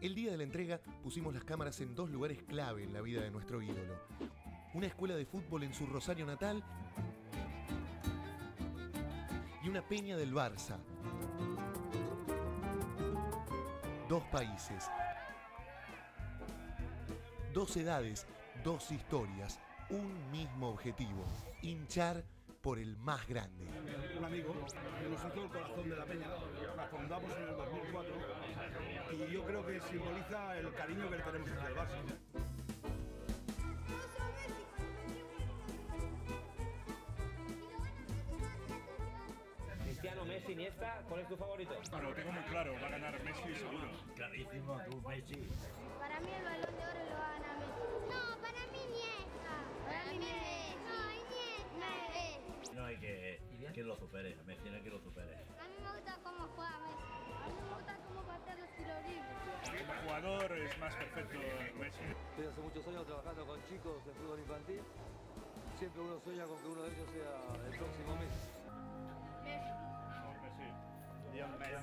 El día de la entrega pusimos las cámaras en dos lugares clave en la vida de nuestro ídolo. Una escuela de fútbol en su Rosario natal y una peña del Barça. Dos países, dos edades, dos historias, un mismo objetivo: hinchar por el más grande. Un amigo que nos hizo el corazón de la peña, la fundamos en el 2004 y yo creo que simboliza el cariño que le tenemos hacia el Barça. Cristiano, Messi, Iniesta, ¿cuál es tu favorito? Bueno, lo tengo muy claro, va a ganar Messi seguro. Clarísimo, tú, Messi. Para mí el Balón de Oro lo va a ganar Messi. No, para mí Iniesta. Para mí Messi. No, Iniesta. No hay que lo supere, a Messi no hay que lo supere. A mí me gusta cómo juega Messi. A mí me gusta cómo patea los tiros libres. Como jugador es más perfecto Messi. Estoy hace muchos años trabajando con chicos de fútbol infantil. Siempre uno sueña con que uno de ellos sea el próximo Messi. Messi. Messi. Dios Messi.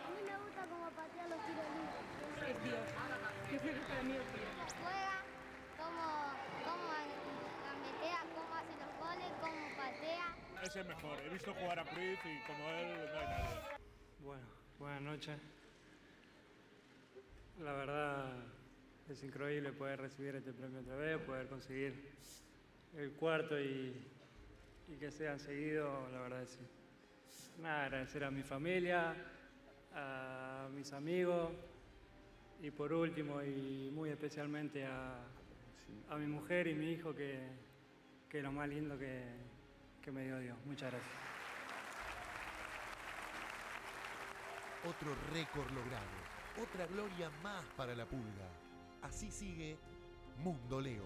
A mí me gusta cómo patea los tiros libres. Es Dios. Yo creo que para mí es Dios. Cómo juega, cómo gambetea, cómo hace los goles, cómo patea. Es el mejor, he visto jugar a Cruyff y como él no hay nadie. Bueno, buenas noches. La verdad es increíble poder recibir este premio otra vez, poder conseguir el cuarto y que sean seguidos, la verdad sí. Nada, agradecer a mi familia, a mis amigos y por último y muy especialmente a mi mujer y mi hijo que es lo más lindo que me dio Dios. Muchas gracias. Otro récord logrado, otra gloria más para la Pulga. Así sigue Mundo Leo.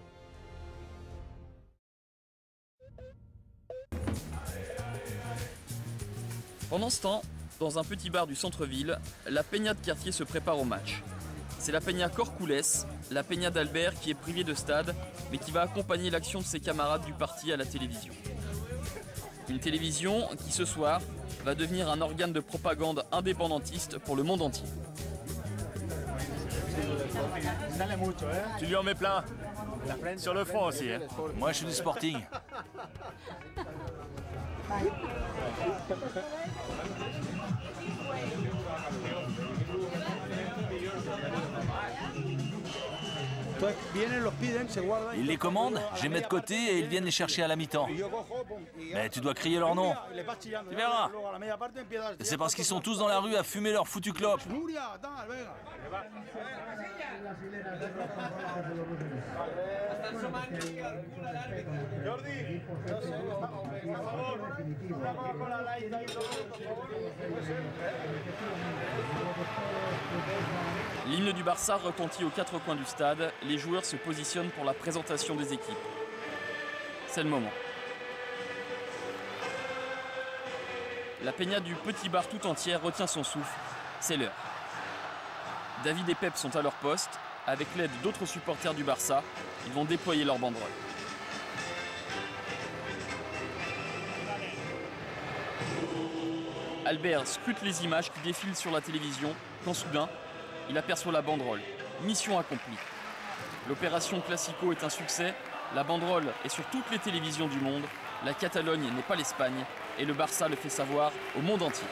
Pendant ce temps, dans un petit bar du centre-ville, la peña de quartier se prépare au match. C'est la peña Corcoulès, la peña d'Albert qui est privée de stade, mais qui va accompagner l'action de ses camarades du parti à la télévision. Une télévision qui, ce soir, va devenir un organe de propagande indépendantiste pour le monde entier. Tu lui en mets plein. Sur le front aussi. Hein. Moi, je suis du Sporting. Ils les commandent, je les mets de côté et ils viennent les chercher à la mi-temps. Mais tu dois crier leur nom. Tu verras. C'est parce qu'ils sont tous dans la rue à fumer leur foutu clope. L'hymne du Barça retentit aux quatre coins du stade, les joueurs se positionnent pour la présentation des équipes. C'est le moment. La peña du petit bar tout entière retient son souffle, c'est l'heure. David et Pep sont à leur poste, avec l'aide d'autres supporters du Barça, ils vont déployer leur banderole. Albert scrute les images qui défilent sur la télévision, quand soudain, il aperçoit la banderole. Mission accomplie. L'opération Classico est un succès, la banderole est sur toutes les télévisions du monde, la Catalogne n'est pas l'Espagne, et le Barça le fait savoir au monde entier.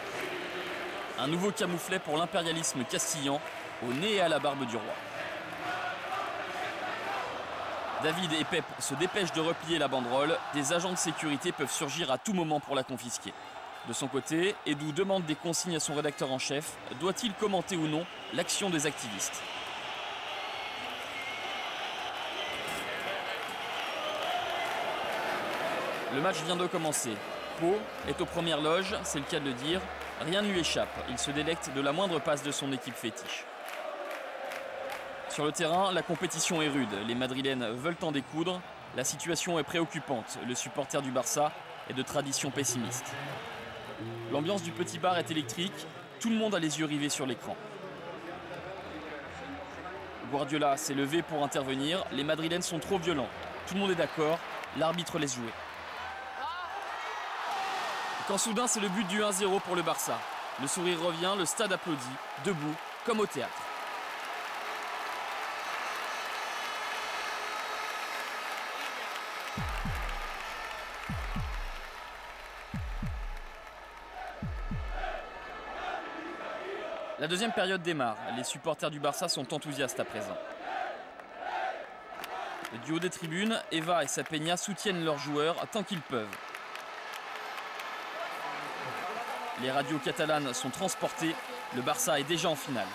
Un nouveau camouflet pour l'impérialisme castillan, au nez et à la barbe du roi. David et Pep se dépêchent de replier la banderole, des agents de sécurité peuvent surgir à tout moment pour la confisquer. De son côté, Edu demande des consignes à son rédacteur en chef. Doit-il commenter ou non l'action des activistes? Le match vient de commencer. Pau est aux premières loges, c'est le cas de le dire. Rien ne lui échappe. Il se délecte de la moindre passe de son équipe fétiche. Sur le terrain, la compétition est rude. Les Madrilènes veulent en découdre. La situation est préoccupante. Le supporter du Barça est de tradition pessimiste. L'ambiance du petit bar est électrique. Tout le monde a les yeux rivés sur l'écran. Guardiola s'est levé pour intervenir. Les Madrilènes sont trop violents. Tout le monde est d'accord. L'arbitre laisse jouer. Quand soudain, c'est le but du 1-0 pour le Barça. Le sourire revient, le stade applaudit, debout, comme au théâtre. La deuxième période démarre. Les supporters du Barça sont enthousiastes à présent. Du haut des tribunes, Eva et Sapeña soutiennent leurs joueurs tant qu'ils peuvent. Les radios catalanes sont transportées. Le Barça est déjà en finale.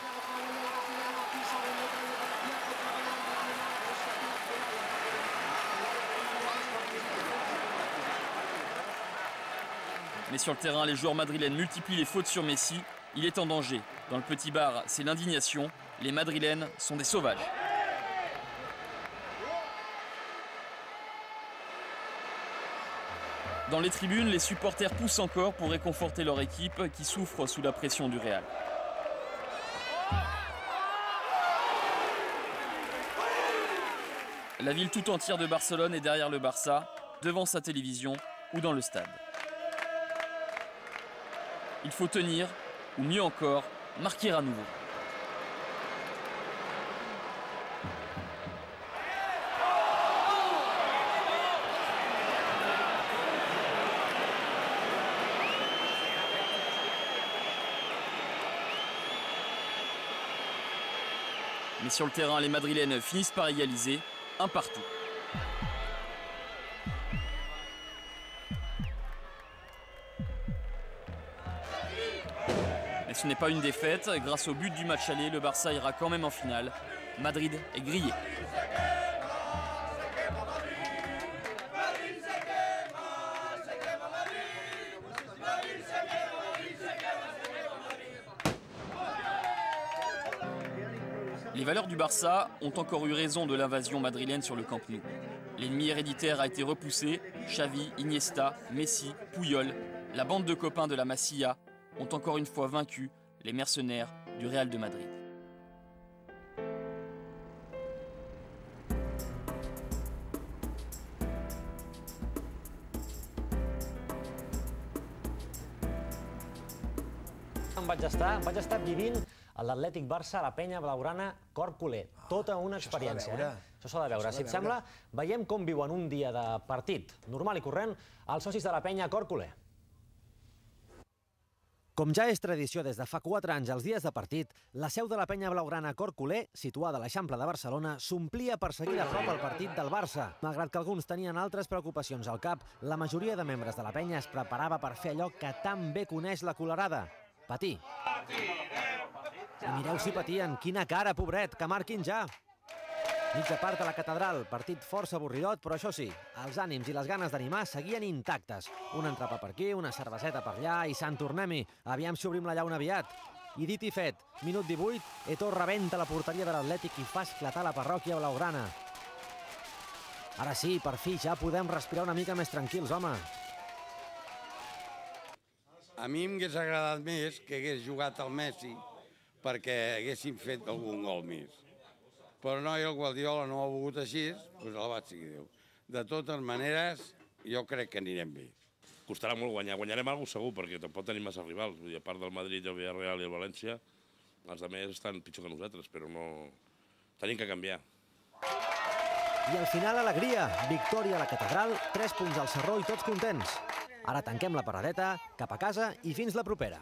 Mais sur le terrain, les joueurs madrilènes multiplient les fautes sur Messi. Il est en danger. Dans le petit bar, c'est l'indignation. Les Madrilènes sont des sauvages. Dans les tribunes, les supporters poussent encore pour réconforter leur équipe qui souffre sous la pression du Real. La ville tout entière de Barcelone est derrière le Barça, devant sa télévision ou dans le stade. Il faut tenir, ou mieux encore, marquer à nouveau. Mais sur le terrain, les Madrilènes finissent par égaliser, un partout. Mais ce n'est pas une défaite. Grâce au but du match aller, le Barça ira quand même en finale. Madrid est grillé. Les valeurs du Barça ont encore eu raison de l'invasion madrilène sur le Camp Nou. L'ennemi héréditaire a été repoussé. Xavi, Iniesta, Messi, Puyol, la bande de copains de la Masia ont encore une fois vaincu les mercenaires du Real de Madrid. Em vaig estar vivint a l'Atlètic Barça, a la penya blaugrana, Cor Culer. Tota una experiència. Això s'ha de veure. Si et sembla, veiem com viuen un dia de partit normal i corrent els socis de la penya Cor Culer. Com ja és tradició des de fa 4 anys als dies de partit, la seu de la penya blaugrana Cor Culer, situada a l'Eixample de Barcelona, s'omplia per seguir de prop el partit del Barça. Malgrat que alguns tenien altres preocupacions al cap, la majoria de membres de la penya es preparava per fer allò que tan bé coneix la Colerada: patir. I mireu si patien, quina cara, pobret, que marquin ja! Mitja part a la catedral, partit força avorridot, però això sí, els ànims i les ganes d'animar seguien intactes. Un entrepà per aquí, una cerveseta per allà i sant tornem-hi. Aviam si obrim la llauna aviat. I dit i fet, minut 18, Eto'o rebenta la porteria de l'Atlètic i fa esclatar la parròquia blaugrana. Ara sí, per fi, ja podem respirar una mica més tranquils, home. A mi m'hagués agradat més que hagués jugat al Messi perquè haguessin fet algun gol més. Però no, i el Guardiola no ho ha volgut així, doncs la vaig seguir Déu. De totes maneres, jo crec que anirem bé. Costarà molt guanyar. Guanyarem alguna cosa segur, perquè tampoc tenim massa rivals. Vull dir, a part del Madrid, el Villarreal i el València, els altres estan pitjor que nosaltres, però no... Tenim que canviar. I al final, alegria. Victòria a la catedral, 3 punts al Sarró i tots contents. Ara tanquem la paradeta, cap a casa i fins la propera.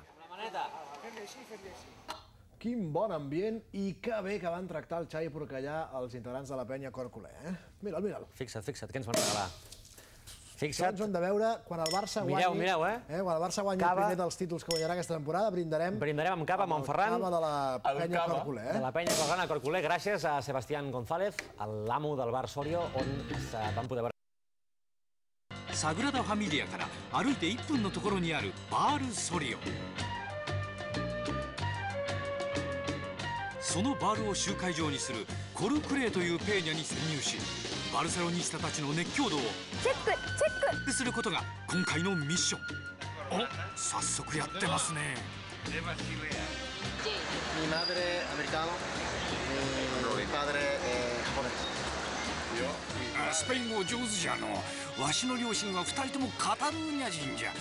Quin bon ambient i que bé que van tractar el Xavi Porcallà els integrants de la penya Cor Culer, eh? Mira'l, mira'l. Fixa't, què ens van regalar. Fixa't. Ens ho hem de veure quan el Barça guanyi... Mireu, Quan el Barça guanyi el primer dels títols que guanyarà aquesta temporada, brindarem... Brindarem amb cava, amb Montferran. Cava de la penya Corcoler. De la penya Corcoler a Corcoler, gràcies a Sebastián González, l'amo del bar Sorio, on van poder veure... サグラダ・ファミリアから歩いて1分のところにあるバールソリオ。そのバールを集会場にするコルクレーというペーニャに潜入し、バルセロニスタたちの熱狂度をチェックすることが今回のミッション。お、早速やってますね。Mi madre americano, mi padre japonés. スペイン語上手じゃの。わしの両親は2人ともカタルーニャ人じゃ。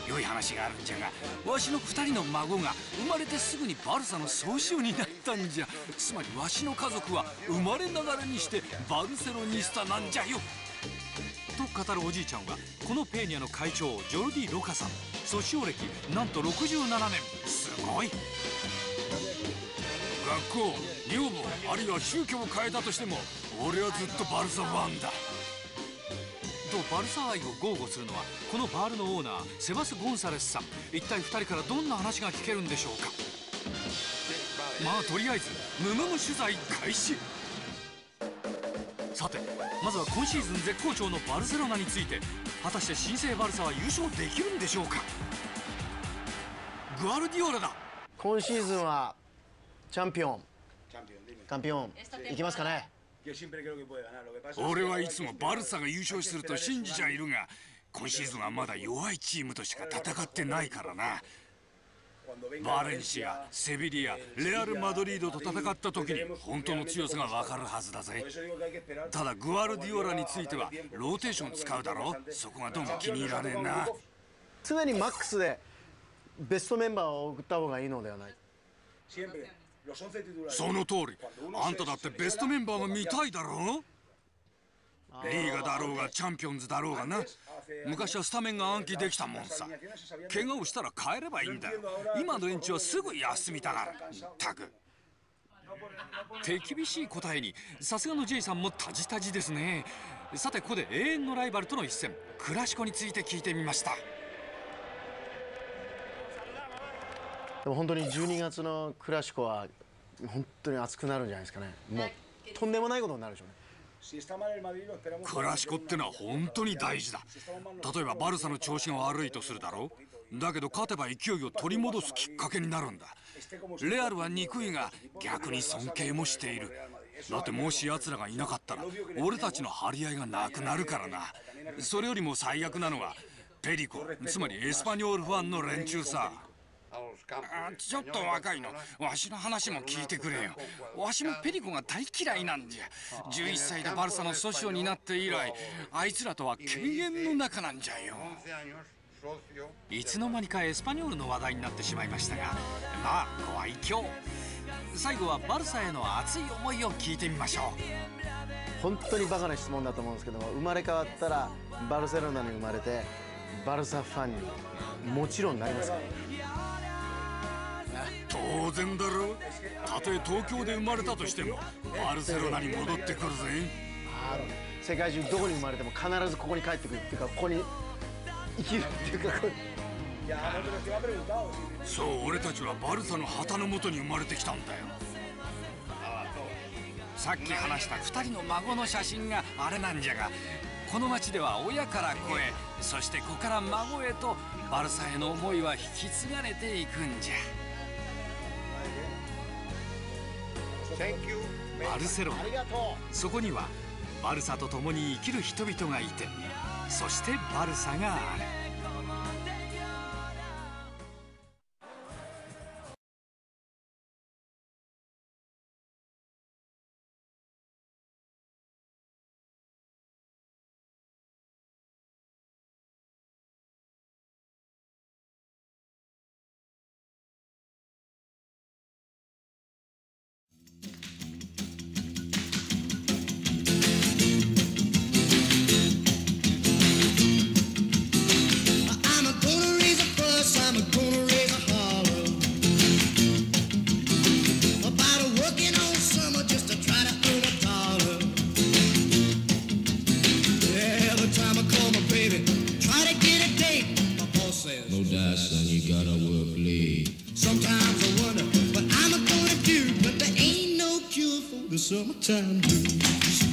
良い話があるんじゃが、わしの2人の孫が生まれてすぐにバルサの総主になったんじゃ。つまりわしの家族は生まれながらにしてバルセロニスタなんじゃよ。と語るおじいちゃんはこのペーニャの会長ジョルディ・ロカさん。ソシオ歴なんと67年。すごい。学校、女房、あるいは宗教を変えたとしても俺はずっとバルサファンだ。とバルサ愛を豪語するのはこのバールのオーナーセバス・ゴンサレスさん。一体2人からどんな話が聞けるんでしょうか。まあとりあえずムムム取材開始。さてまずは今シーズン絶好調のバルセロナについて、果たして新生バルサは優勝できるんでしょうか。グアルディオラだ。今シーズンはチャンピオンいきますかね。俺はいつもバルサが優勝すると信じちゃいるが、今シーズンはまだ弱いチームとしか戦ってないからな。バレンシア、セビリア、レアル・マドリードと戦った時に本当の強さが分かるはずだぜ。ただグアルディオラについてはローテーション使うだろ。そこがどうも気に入らねえな。常にマックスでベストメンバーを送った方がいいのではない。その通り。あんただってベストメンバーが見たいだろう。リーガだろうがチャンピオンズだろうがな。昔はスタメンが暗記できたもんさ。怪我をしたら帰ればいいんだよ。今の連中はすぐ休みたがる。ったく。手厳しい答えにさすがの J さんもタジタジですね。さてここで永遠のライバルとの一戦、クラシコについて聞いてみました。でも本当に12月のクラシコは本当に熱くなるんじゃないですかね。もうとんでもないことになるでしょうね。クラシコってのは本当に大事だ。例えばバルサの調子が悪いとするだろう。だけど勝てば勢いを取り戻すきっかけになるんだ。レアルは憎いが逆に尊敬もしている。だってもし奴らがいなかったら俺たちの張り合いがなくなるからな。それよりも最悪なのはペリコ、つまりエスパニョールファンの連中さ。ちょっと若いの、わしの話も聞いてくれよ。わしもペリコが大嫌いなんじゃ。11歳でバルサのソシオになって以来、あいつらとは犬猿の仲なんじゃよ。いつの間にかエスパニョールの話題になってしまいましたが、まあご愛嬌。最後はバルサへの熱い思いを聞いてみましょう。本当にバカな質問だと思うんですけども、生まれ変わったらバルセロナに生まれてバルサファンにもちろんなりますか。当然だろう。たとえ東京で生まれたとしてもバルセロナに戻ってくるぜ。世界中どこに生まれても必ずここに帰ってくるっていうか、ここに生きるっていうか。そう、俺たちはバルサの旗の下に生まれてきたんだよ。さっき話した2人の孫の写真があれなんじゃが、この町では親から子へ、そして子から孫へとバルサへの思いは引き継がれていくんじゃ。バルセロナ、そこにはバルサと共に生きる人々がいて、そしてバルサがある。Baby summertime blues.